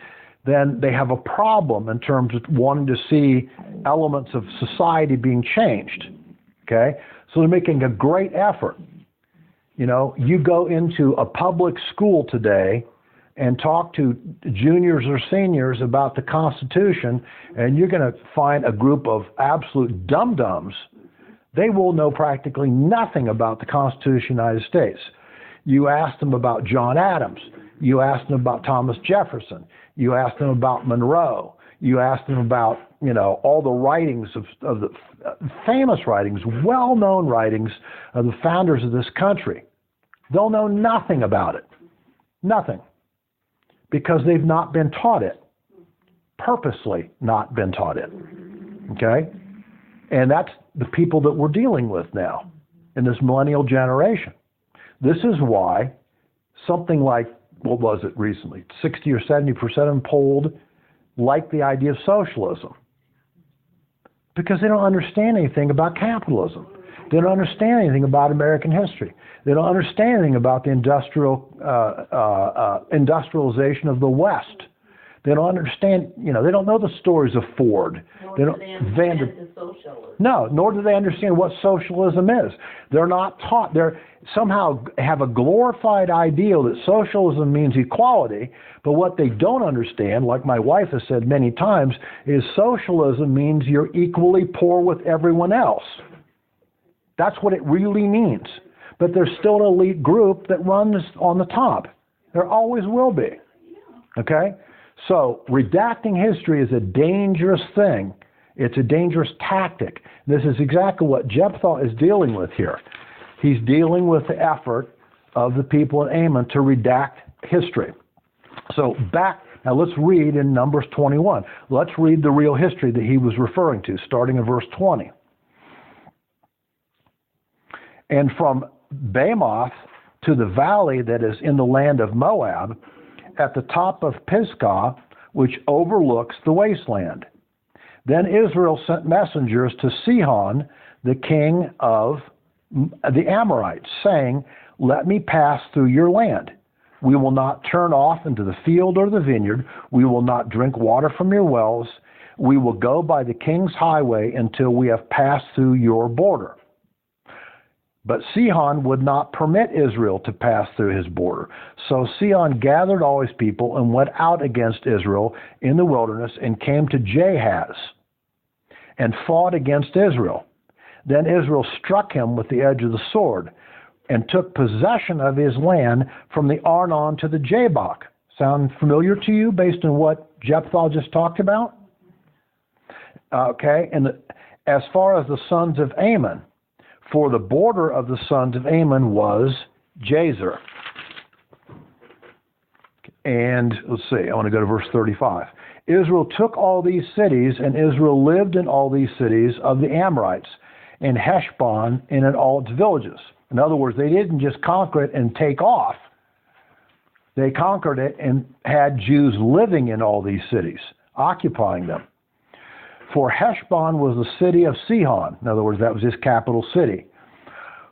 then they have a problem in terms of wanting to see elements of society being changed. Okay? So they're making a great effort. You know, you go into a public school today and talk to juniors or seniors about the Constitution, and you're going to find a group of absolute dum-dums. They will know practically nothing about the Constitution of the United States. You ask them about John Adams. You ask them about Thomas Jefferson. You ask them about Monroe. You ask them about, you know, all the writings of the famous writings, well-known writings of the founders of this country. They'll know nothing about it. Nothing. Because they've not been taught it. Purposely not been taught it. Okay? And that's the people that we're dealing with now in this millennial generation. This is why something like, what was it recently, 60 or 70% of them polled like the idea of socialism. Because they don't understand anything about capitalism. They don't understand anything about American history. They don't understand anything about the industrialization of the West. They don't understand, you know, they don't know the stories of Ford. They don't understand socialism. No, nor do they understand what socialism is. They're not taught. They somehow have a glorified ideal that socialism means equality, but what they don't understand, like my wife has said many times, is socialism means you're equally poor with everyone else. That's what it really means. But there's still an elite group that runs on the top. There always will be. Okay? So redacting history is a dangerous thing. It's a dangerous tactic. This is exactly what Jephthah is dealing with here. He's dealing with the effort of the people in Ammon to redact history. So now let's read in Numbers 21. Let's read the real history that he was referring to, starting in verse 20. And from Bamoth to the valley that is in the land of Moab, at the top of Pisgah, which overlooks the wasteland. Then Israel sent messengers to Sihon, the king of the Amorites, saying, "Let me pass through your land." We will not turn off into the field or the vineyard. We will not drink water from your wells. We will go by the king's highway until we have passed through your border. But Sihon would not permit Israel to pass through his border. So Sihon gathered all his people and went out against Israel in the wilderness and came to Jahaz and fought against Israel. Then Israel struck him with the edge of the sword and took possession of his land from the Arnon to the Jabbok. Sound familiar to you based on what Jephthah just talked about? Okay, and as far as the sons of Ammon, for the border of the sons of Ammon was Jazer. And let's see, I want to go to verse 35. Israel took all these cities, and Israel lived in all these cities of the Amorites, in Heshbon and in all its villages. In other words, they didn't just conquer it and take off. They conquered it and had Jews living in all these cities, occupying them. For Heshbon was the city of Sihon. In other words, that was his capital city.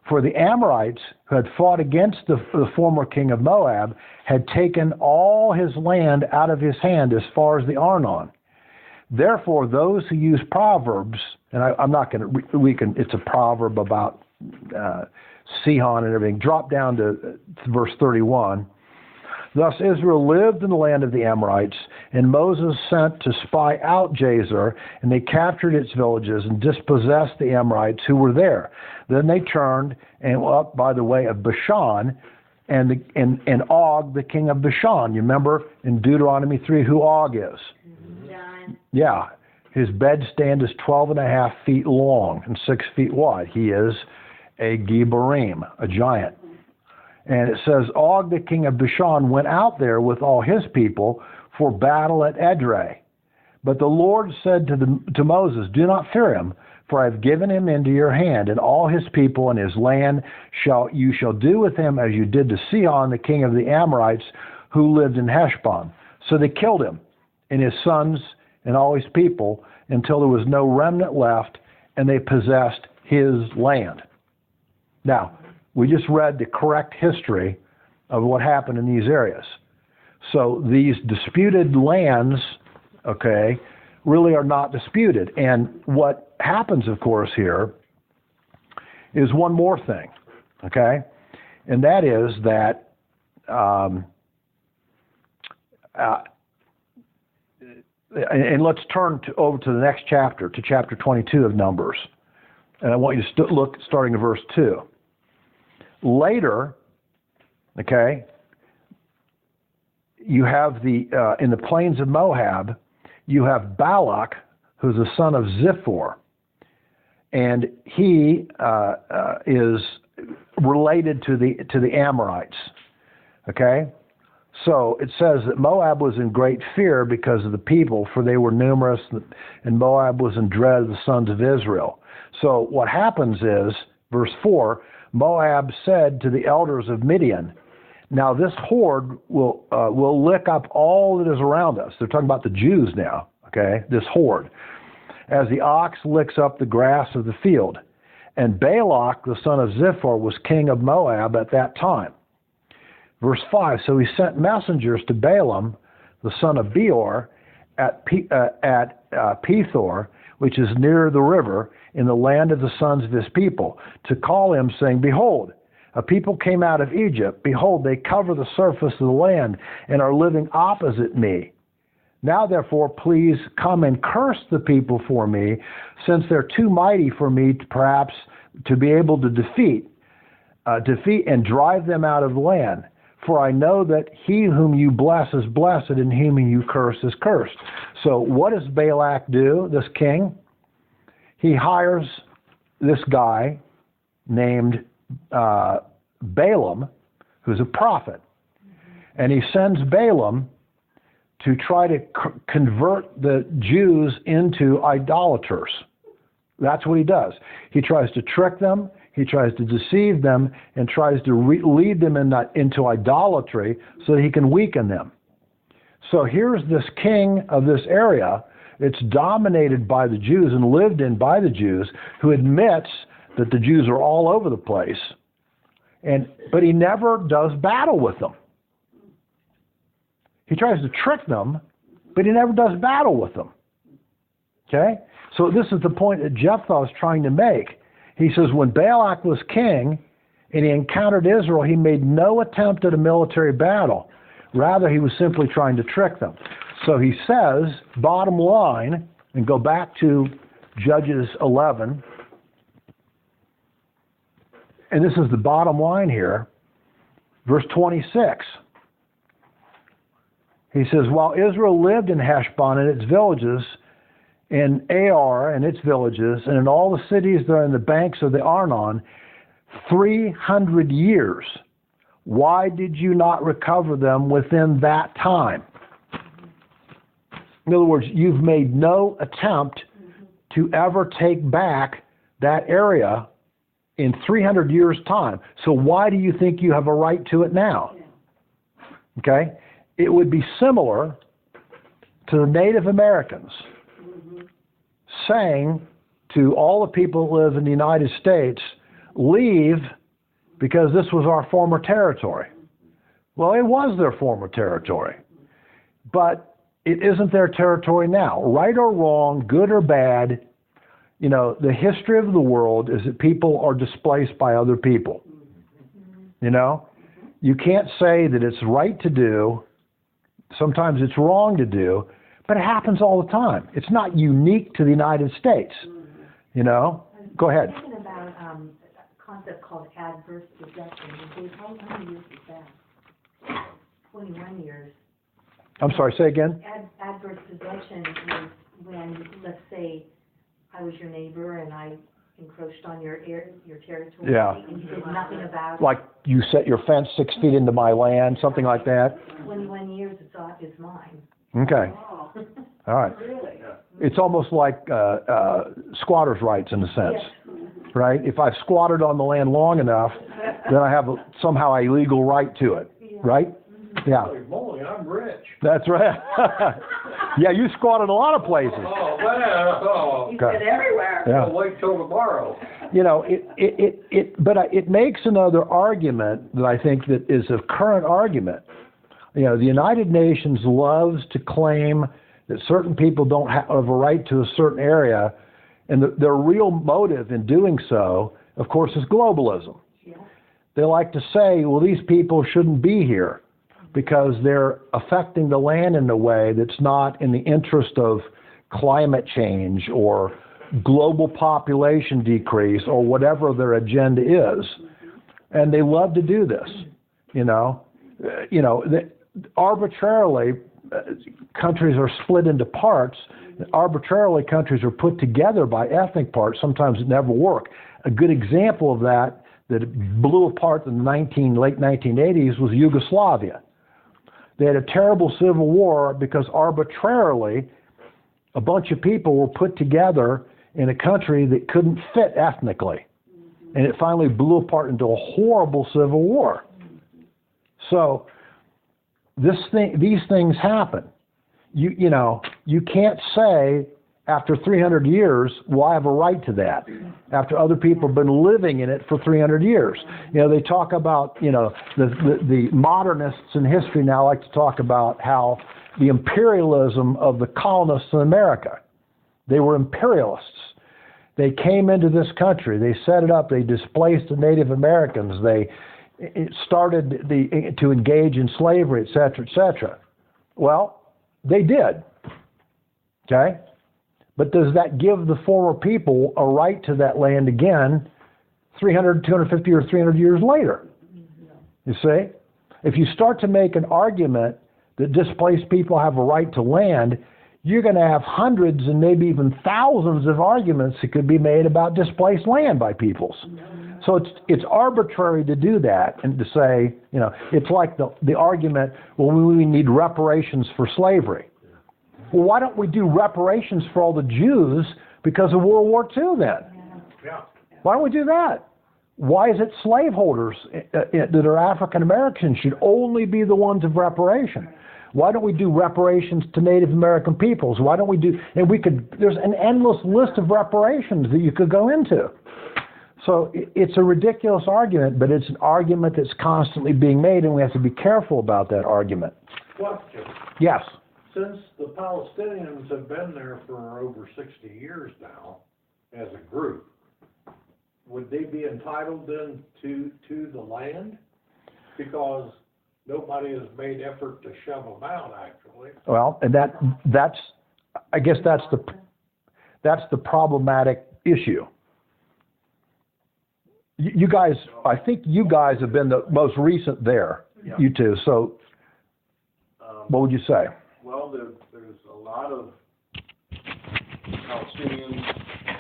For the Amorites, who had fought against the former king of Moab, had taken all his land out of his hand as far as the Arnon. Therefore, those who use proverbs, and I'm not going to, it's a proverb about Sihon and everything. Drop down to verse 31. Thus Israel lived in the land of the Amorites, and Moses sent to spy out Jazer, and they captured its villages and dispossessed the Amorites who were there. Then they turned and went up by the way of Bashan, and Og, the king of Bashan. You remember in Deuteronomy 3 who Og is? John. Yeah. His bedstand is 12.5 feet long and 6 feet wide. He is a Giborim, a giant. And it says, Og, the king of Bashan, went out there with all his people for battle at Edrei. But the Lord said to Moses, do not fear him, for I have given him into your hand, and all his people and his land you shall do with him as you did to Sihon, the king of the Amorites, who lived in Heshbon. So they killed him and his sons and all his people until there was no remnant left, and they possessed his land. Now, we just read the correct history of what happened in these areas. So these disputed lands, okay, really are not disputed. And what happens, of course, here is one more thing, okay? And that is that and let's turn over to the next chapter, to chapter 22 of Numbers. And I want you to look starting in verse 2. Later, okay, you have in the plains of Moab, you have Balak, who's the son of Ziphor, and he is related to the Amorites. Okay, so it says that Moab was in great fear because of the people, for they were numerous, and Moab was in dread of the sons of Israel. So what happens is, verse 4. Moab said to the elders of Midian, now this horde will lick up all that is around us. They're talking about the Jews now, okay, this horde, as the ox licks up the grass of the field. And Balak, the son of Ziphor, was king of Moab at that time. Verse 5, so he sent messengers to Balaam, the son of Beor, at Pethor, which is near the river, in the land of the sons of his people, to call him, saying, behold, a people came out of Egypt. Behold, they cover the surface of the land and are living opposite me. Now, therefore, please come and curse the people for me, since they're too mighty for me perhaps to be able to defeat and drive them out of the land. For I know that he whom you bless is blessed, and him whom you curse is cursed. So what does Balak do, this king? He hires this guy named Balaam, who's a prophet. And he sends Balaam to try to convert the Jews into idolaters. That's what he does. He tries to trick them, he tries to deceive them, and tries to lead them into idolatry so that he can weaken them. So here's this king of this area. It's dominated by the Jews and lived in by the Jews, who admits that the Jews are all over the place, but he never does battle with them. He tries to trick them, but he never does battle with them. Okay? So this is the point that Jephthah is trying to make. He says when Balak was king and he encountered Israel, he made no attempt at a military battle. Rather, he was simply trying to trick them. So he says, bottom line, and go back to Judges 11, and this is the bottom line here, verse 26. He says, while Israel lived in Heshbon and its villages, in Ar and its villages, and in all the cities that are in the banks of the Arnon, 300 years. Why did you not recover them within that time? In other words, you've made no attempt to ever take back that area in 300 years' time. So why do you think you have a right to it now? Okay? It would be similar to the Native Americans saying to all the people that live in the United States, leave because this was our former territory. Well, it was their former territory, but it isn't their territory now. Right or wrong, good or bad, you know, the history of the world is that people are displaced by other people. You know, you can't say that it's right to do. Sometimes it's wrong to do, but it happens all the time. It's not unique to the United States. You know, go ahead. I'm thinking about a concept called adverse possession. How many years is that? 21 years. I'm sorry, say again? Adverse possession is when, let's say, I was your neighbor and I encroached on your territory. Yeah. And you did nothing about it. Like you set your fence 6 feet into my land, something like that? 21 years, it's mine. Okay. Oh. All right. Really? It's almost like squatters' rights in a sense, right? If I've squatted on the land long enough, then I have somehow a legal right to it, right? Yeah. Holy moly, I'm rich. That's right. Yeah, you squatted a lot of places. Oh, man. Oh. Okay. everywhere. Yeah. I'll wait till tomorrow. You know, it makes another argument that I think that is a current argument. You know, the United Nations loves to claim that certain people don't have a right to a certain area, and their real motive in doing so, of course, is globalism. Yeah. They like to say, well, these people shouldn't be here because they're affecting the land in a way that's not in the interest of climate change or global population decrease or whatever their agenda is. And they love to do this, you know. Arbitrarily, countries are split into parts. Arbitrarily, countries are put together by ethnic parts. Sometimes it never works. A good example of that blew apart in the late 1980s was Yugoslavia. They had a terrible civil war because arbitrarily a bunch of people were put together in a country that couldn't fit ethnically. And it finally blew apart into a horrible civil war. So these things happen. You know, you can't say after 300 years, well, I have a right to that, after other people have been living in it for 300 years. You know, they talk about, you know, the modernists in history now like to talk about how the imperialism of the colonists in America, they were imperialists. They came into this country, they set it up, they displaced the Native Americans, they started to engage in slavery, et cetera, et cetera. Well, they did, okay? But does that give the former people a right to that land again 300, 250, or 300 years later? You see? If you start to make an argument that displaced people have a right to land, you're going to have hundreds and maybe even thousands of arguments that could be made about displaced land by peoples. So it's arbitrary to do that and to say, you know, it's like the argument, well, we need reparations for slavery. Well, why don't we do reparations for all the Jews because of World War II then? Yeah. Why don't we do that? Why is it slaveholders that are African Americans should only be the ones of reparation? Why don't we do reparations to Native American peoples? Why don't we do, and there's an endless list of reparations that you could go into. So it's a ridiculous argument, but it's an argument that's constantly being made, and we have to be careful about that argument. Question, Yes. since the Palestinians have been there for over 60 years now, as a group, would they be entitled then to the land? Because nobody has made effort to shove them out, actually. Well, and that's I guess that's the problematic issue. You guys, I think you guys have been the most recent there, Yeah. you two. So what would you say? Well, there's a lot of Palestinians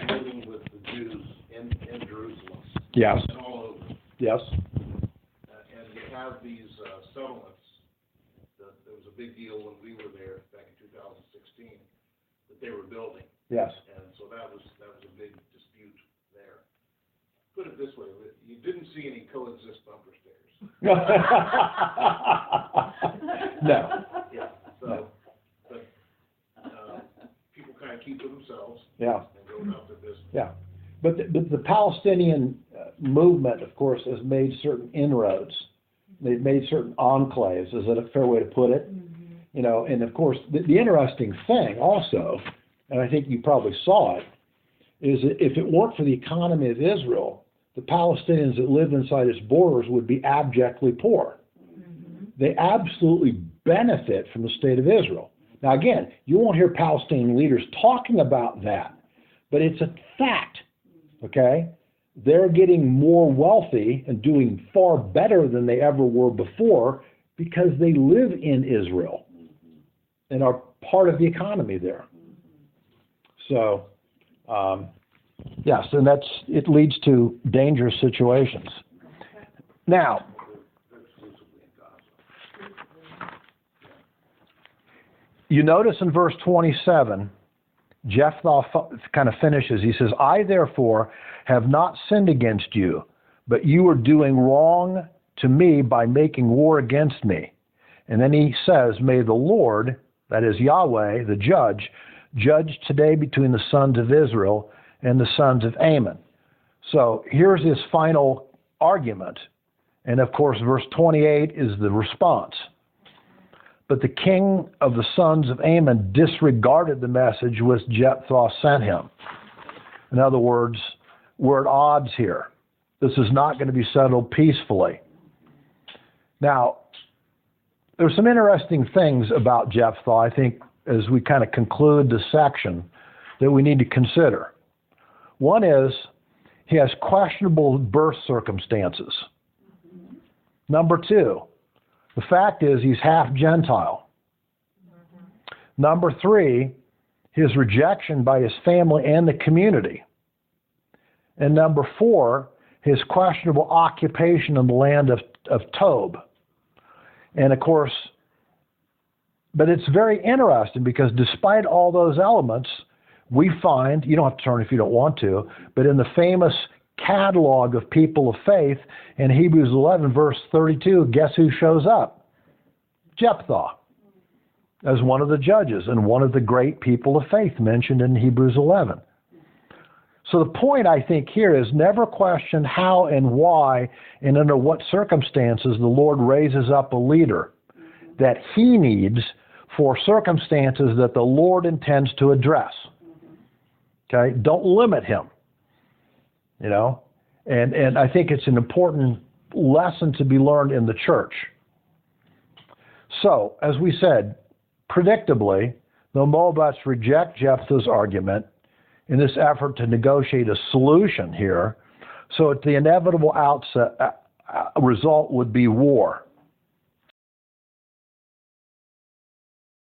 living with the Jews in Jerusalem Yes. and all over. Yes. And you have these settlements. There was a big deal when we were there back in 2016 that they were building. Yes. And so that was a big dispute there. Put it this way, you didn't see any coexist bumper stairs. No. Yeah. So, but people kind of keep to themselves Yeah. and go about their business. Yeah. But the Palestinian movement, of course, has made certain inroads. They've made certain enclaves. Is that a fair way to put it? You know, and of course, the interesting thing also, and I think you probably saw it, is that if it weren't for the economy of Israel, the Palestinians that live inside its borders would be abjectly poor. They absolutely benefit from the state of Israel. Now, again, you won't hear Palestinian leaders talking about that, but it's a fact, okay? They're getting more wealthy and doing far better than they ever were before because they live in Israel and are part of the economy there. So, yes, and it leads to dangerous situations. Now, you notice in verse 27, Jephthah kind of finishes. He says, I therefore have not sinned against you, but you are doing wrong to me by making war against me. And then he says, may the Lord, that is Yahweh, the judge today between the sons of Israel and the sons of Ammon. So here's his final argument. And of course, verse 28 is the response. But the king of the sons of Ammon disregarded the message which Jephthah sent him. In other words, we're at odds here. This is not going to be settled peacefully. Now, there's some interesting things about Jephthah, I think, as we kind of conclude this section, that we need to consider. One is, he has questionable birth circumstances. Number two, the fact is he's half Gentile. Number three, his rejection by his family and the community. And number four, his questionable occupation in the land of Tob. And of course, but it's very interesting because despite all those elements, we find, you don't have to turn if you don't want to, but in the famous catalog of people of faith in Hebrews 11, verse 32, guess who shows up? Jephthah, as one of the judges and one of the great people of faith mentioned in Hebrews 11. So the point, I think, here is never question how and why and under what circumstances the Lord raises up a leader that he needs for circumstances that the Lord intends to address. Okay? Don't limit him. You know? And I think it's an important lesson to be learned in the church. So, as we said, predictably, the Moabites reject Jephthah's argument in this effort to negotiate a solution here, so the inevitable result would be war.